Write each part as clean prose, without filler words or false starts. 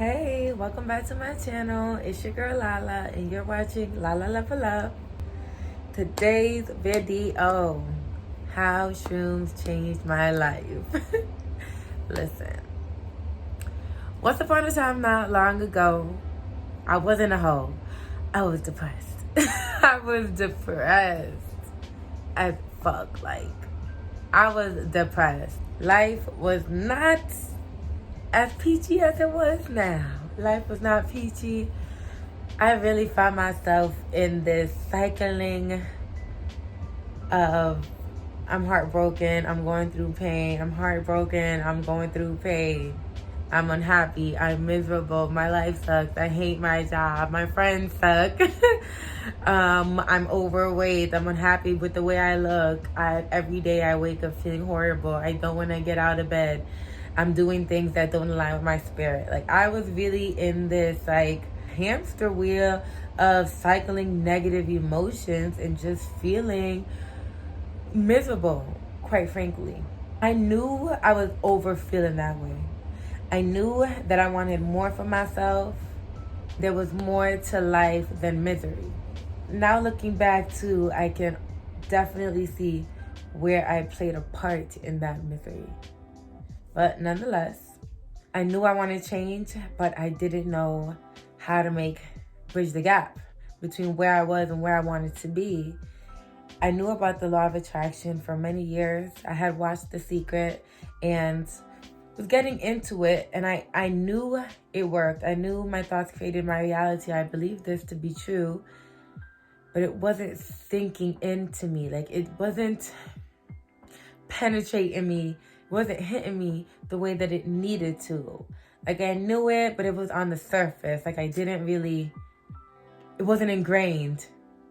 Hey, welcome back to my channel. It's your girl Lala, and you're watching Lala Level Up. Today's video, how shrooms changed my life. Listen, once upon a time not long ago, I wasn't a hoe. I was depressed. I was depressed as fuck. I was depressed. Life was not as peachy as it was now. Life was not peachy. I really found myself in this cycling of I'm heartbroken, I'm going through pain, I'm heartbroken, I'm going through pain. I'm unhappy, I'm miserable, my life sucks, I hate my job, my friends suck. I'm overweight, I'm unhappy with the way I look. Every day I wake up feeling horrible. I don't want to get out of bed. I'm doing things that don't align with my spirit. I was really in this hamster wheel of cycling negative emotions and just feeling miserable, quite frankly. I knew I was over feeling that way. I knew that I wanted more for myself. There was more to life than misery. Now looking back too, I can definitely see where I played a part in that misery. But nonetheless, I knew I wanted change, but I didn't know how to bridge the gap between where I was and where I wanted to be. I knew about the law of attraction for many years. I had watched The Secret and was getting into it, and I knew it worked. I knew my thoughts created my reality. I believed this to be true, but it wasn't sinking into me. It wasn't penetrating me. It wasn't hitting me the way that it needed to. I knew it, but it was on the surface. It wasn't ingrained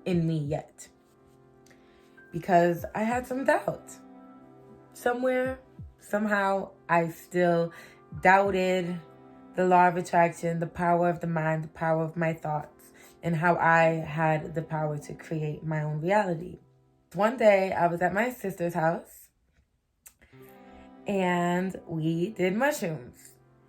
in me yet. Because I had some doubt. Somewhere, somehow, I still doubted the law of attraction, the power of the mind, the power of my thoughts, and how I had the power to create my own reality. One day, I was at my sister's house, and we did mushrooms.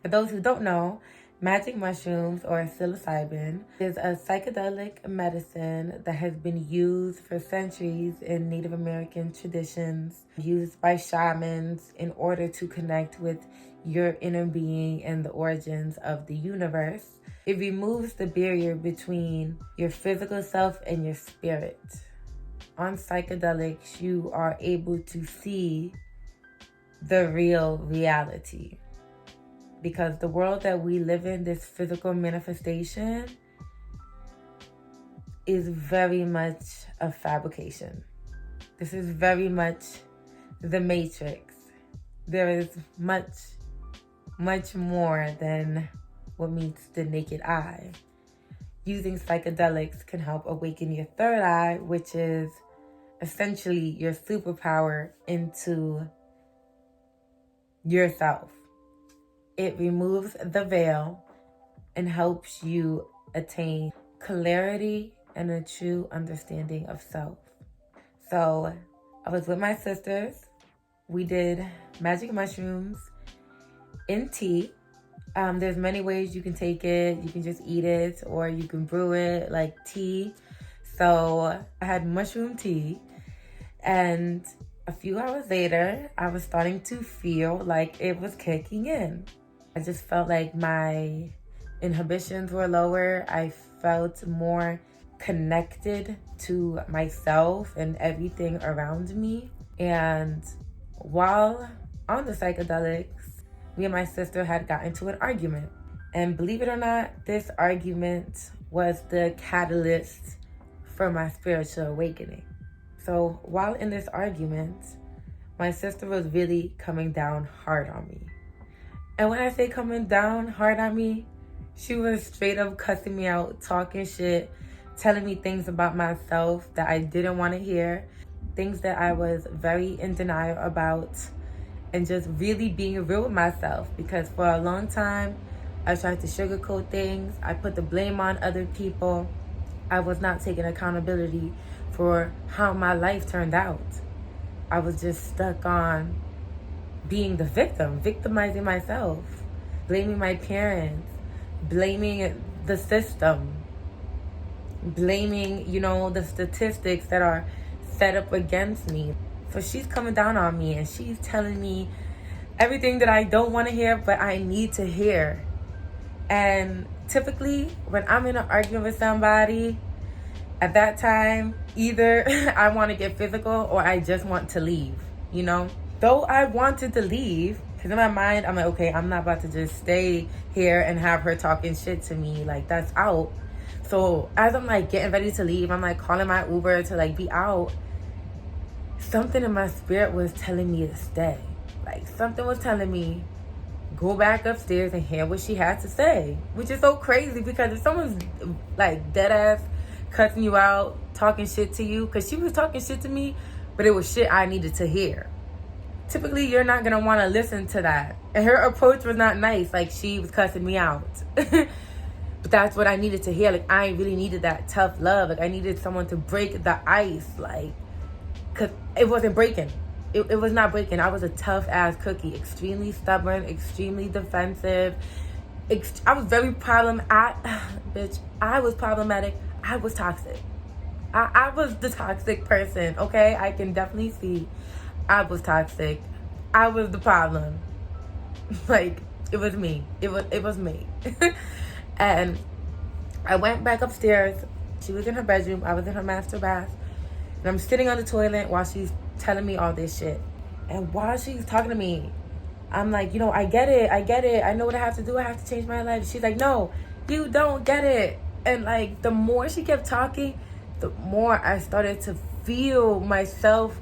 For those who don't know, magic mushrooms, or psilocybin, is a psychedelic medicine that has been used for centuries in Native American traditions, used by shamans in order to connect with your inner being and the origins of the universe. It removes the barrier between your physical self and your spirit. On psychedelics, you are able to see the real reality. Because the world that we live in, this physical manifestation, is very much a fabrication. This is very much the Matrix. There is much, much more than what meets the naked eye. Using psychedelics can help awaken your third eye, which is essentially your superpower into yourself. It removes the veil and helps you attain clarity and a true understanding of self. So I was with my sisters. We did magic mushrooms in tea. There's many ways you can take it. You can just eat it, or you can brew it like tea. So I had mushroom tea, and a few hours later, I was starting to feel like it was kicking in. I just felt like my inhibitions were lower. I felt more connected to myself and everything around me. And while on the psychedelics, me and my sister had gotten into an argument. And believe it or not, this argument was the catalyst for my spiritual awakening. So while in this argument, my sister was really coming down hard on me. And when I say coming down hard on me, she was straight up cussing me out, talking shit, telling me things about myself that I didn't want to hear, things that I was very in denial about, and just really being real with myself. Because for a long time, I tried to sugarcoat things. I put the blame on other people. I was not taking accountability for how my life turned out. I was just stuck on being the victim, victimizing myself, blaming my parents, blaming the system, blaming, the statistics that are set up against me. So she's coming down on me and she's telling me everything that I don't want to hear, but I need to hear. And typically, when I'm in an argument with somebody, at that time, either I want to get physical or I just want to leave, Though I wanted to leave, because in my mind, I'm like, okay, I'm not about to just stay here and have her talking shit to me. Like, that's out. So as I'm, like, getting ready to leave, I'm, like, calling my Uber to, like, be out. Something in my spirit was telling me to stay. Like, something was telling me, go back upstairs and hear what she had to say. Which is so crazy because if someone's, like, dead ass cussing you out, talking shit to you, because she was talking shit to me, but it was shit I needed to hear. Typically, you're not going to want to listen to that. And her approach was not nice. Like, she was cussing me out. But that's what I needed to hear. Like, I really needed that tough love. Like, I needed someone to break the ice. Like, because it wasn't breaking. It was not breaking. I was a tough-ass cookie. Extremely stubborn. Extremely defensive. I was very bitch, I was problematic. I was toxic. I was the toxic person, okay? I can definitely see I was toxic. I was the problem. Like, it was me. It was me. And I went back upstairs. She was in her bedroom. I was in her master bath. And I'm sitting on the toilet while she's telling me all this shit. And while she's talking to me, I'm like, I get it. I know what I have to do. I have to change my life. She's like, no, you don't get it. And, like, the more she kept talking, the more I started to feel myself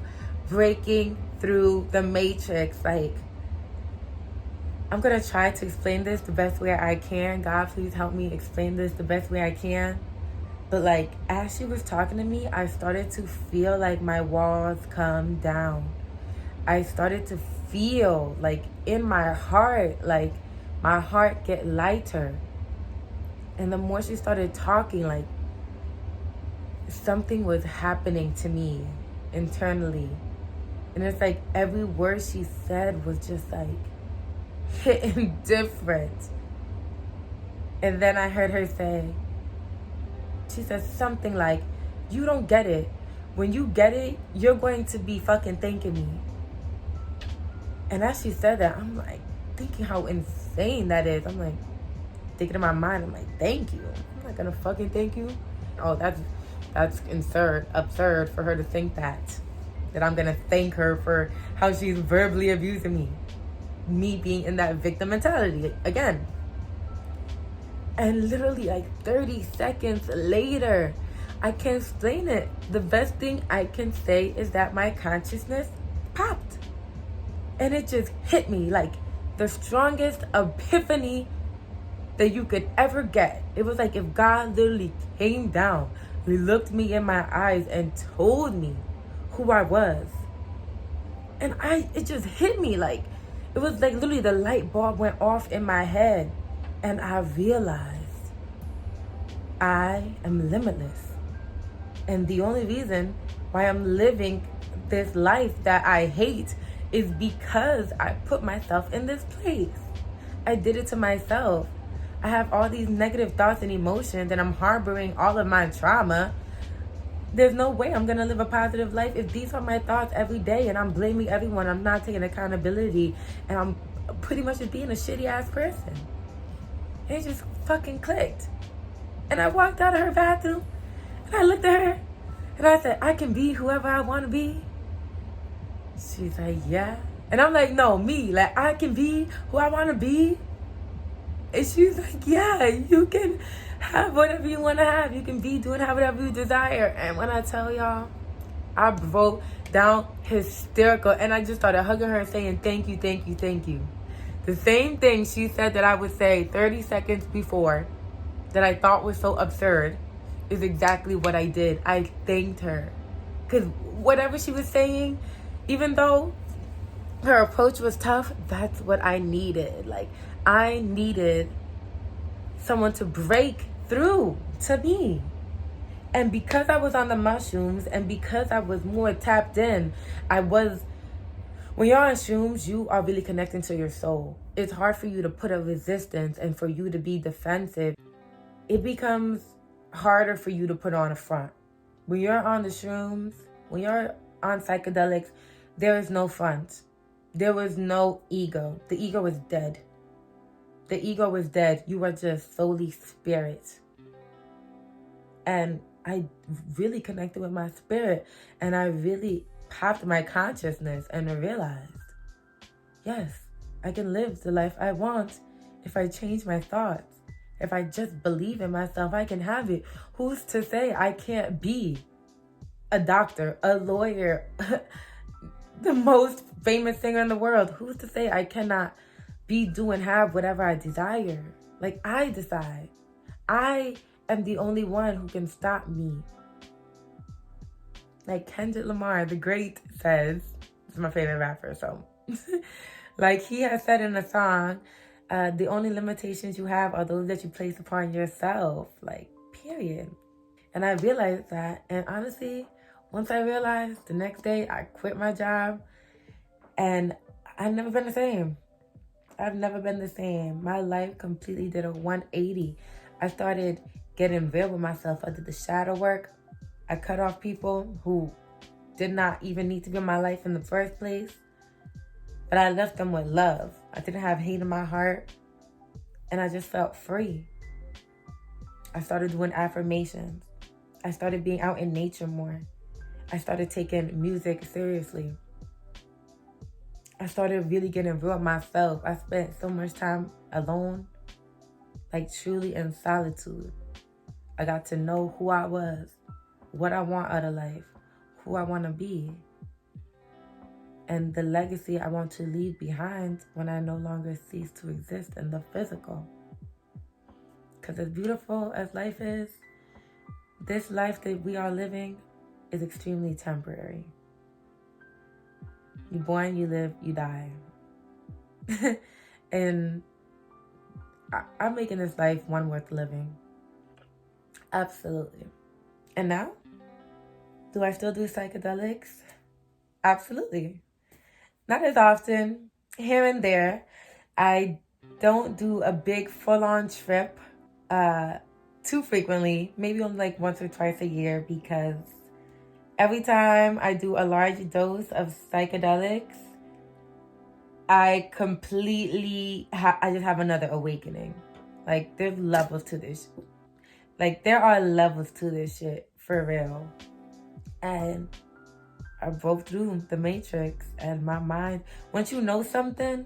breaking through the matrix. Like, I'm going to try to explain this the best way I can. God, please help me explain this the best way I can. But, like, as she was talking to me, I started to feel like my walls come down. I started to feel, like, in my heart, like, my heart get lighter. And the more she started talking, like, something was happening to me internally. And it's like every word she said was just, like, hitting different. And then I heard her say, she said something like, you don't get it. When you get it, you're going to be fucking thanking me. And as she said that, I'm like thinking how insane that is. I'm like thinking in my mind, I'm like, thank you. I'm not gonna fucking thank you. Oh, that's absurd for her to think that I'm gonna thank her for how she's verbally abusing me being in that victim mentality again. And literally like 30 seconds later, I can't explain it. The best thing I can say is that my consciousness popped. And it just hit me like the strongest epiphany that you could ever get. It was like if God literally came down, he looked me in my eyes and told me who I was. And it just hit me like, it was like literally the light bulb went off in my head. And I realized I am limitless. And the only reason why I'm living this life that I hate is because I put myself in this place. I did it to myself. I have all these negative thoughts and emotions, and I'm harboring all of my trauma. There's no way I'm gonna live a positive life if these are my thoughts every day and I'm blaming everyone. I'm not taking accountability, and I'm pretty much just being a shitty ass person. And it just fucking clicked. And I walked out of her bathroom and I looked at her and I said, I can be whoever I want to be. She's like, yeah. And I'm like, no, me. Like, I can be who I want to be. And she's like, yeah, you can have whatever you want to have. You can be doing whatever you desire. And when I tell y'all, I broke down hysterical. And I just started hugging her and saying, thank you, thank you, thank you. The same thing she said that I would say 30 seconds before that I thought was so absurd is exactly what I did. I thanked her. Because whatever she was saying, even though her approach was tough, that's what I needed. Like, I needed someone to break through to me. And because I was on the mushrooms and because I was more tapped in, I was When you're on shrooms, you are really connecting to your soul. It's hard for you to put a resistance and for you to be defensive. It becomes harder for you to put on a front. When you're on the shrooms, when you're on psychedelics, there is no front. There was no ego. The ego is dead. The ego was dead. You are just solely spirit. And I really connected with my spirit. And I really popped my consciousness and realized, yes, I can live the life I want if I change my thoughts. If I just believe in myself, I can have it. Who's to say I can't be a doctor, a lawyer, the most famous singer in the world? Who's to say I cannot be, do, and have whatever I desire? Like, I decide. I am the only one who can stop me. Like Kendrick Lamar, the great, says, this is my favorite rapper, so. Like he has said in a song, the only limitations you have are those that you place upon yourself. Like, period. And I realized that. And honestly, once I realized, the next day I quit my job. And I've never been the same. I've never been the same. My life completely did a 180. I started getting real with myself. I did the shadow work. I cut off people who did not even need to be in my life in the first place. But I left them with love. I didn't have hate in my heart. And I just felt free. I started doing affirmations. I started being out in nature more. I started taking music seriously. I started really getting real with myself. I spent so much time alone, like truly in solitude. I got to know who I was, what I want out of life, who I want to be, and the legacy I want to leave behind when I no longer cease to exist in the physical. Because as beautiful as life is, this life that we are living is extremely temporary. You're born, you live, you die. And I'm making this life one worth living. Absolutely. And now, do I still do psychedelics? Absolutely. Not as often, here and there. I don't do a big full-on trip too frequently, maybe only like once or twice a year, because every time I do a large dose of psychedelics, I completely, I just have another awakening. Like, there's levels to this. Like, there are levels to this shit, for real. And I broke through the matrix, and my mind, once you know something,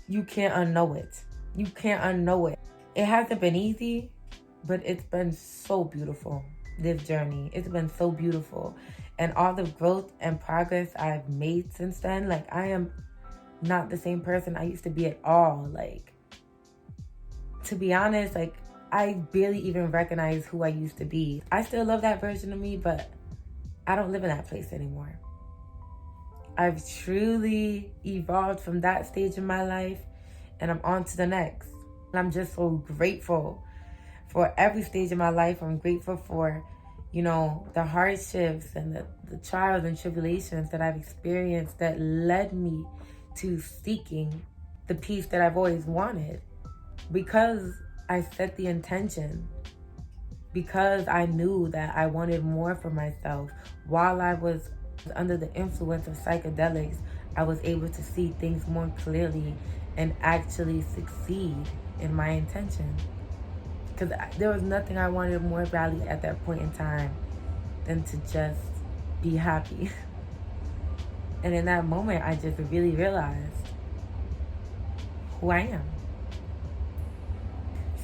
you can't unknow it. You can't unknow it. It hasn't been easy, but it's been so beautiful, this journey. It's been so beautiful. And all the growth and progress I've made since then, like, I am not the same person I used to be at all. Like, to be honest, like, I barely even recognize who I used to be. I still love that version of me, but I don't live in that place anymore. I've truly evolved from that stage in my life, and I'm on to the next. And I'm just so grateful for every stage of my life. I'm grateful for, you know, the hardships and the trials and tribulations that I've experienced that led me to seeking the peace that I've always wanted. Because I set the intention, because I knew that I wanted more for myself. While I was under the influence of psychedelics, I was able to see things more clearly and actually succeed in my intention. Because there was nothing I wanted more badly at that point in time than to just be happy. And in that moment, I just really realized who I am.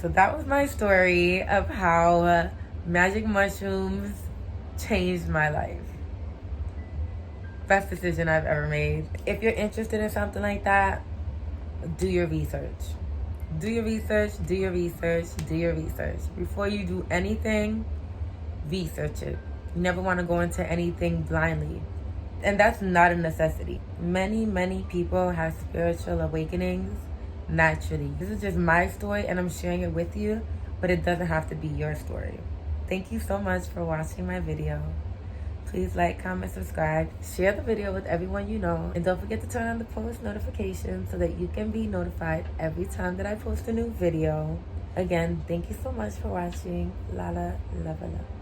So that was my story of how magic mushrooms changed my life. Best decision I've ever made. If you're interested in something like that, do your research. Do your research, do your research, do your research. Before you do anything, research it. You never want to go into anything blindly. And that's not a necessity. Many, many people have spiritual awakenings naturally. This is just my story and I'm sharing it with you, but it doesn't have to be your story. Thank you so much for watching my video. Please like, comment, subscribe, share the video with everyone you know, and don't forget to turn on the post notifications so that you can be notified every time that I post a new video. Again, thank you so much for watching. Lala, love, love.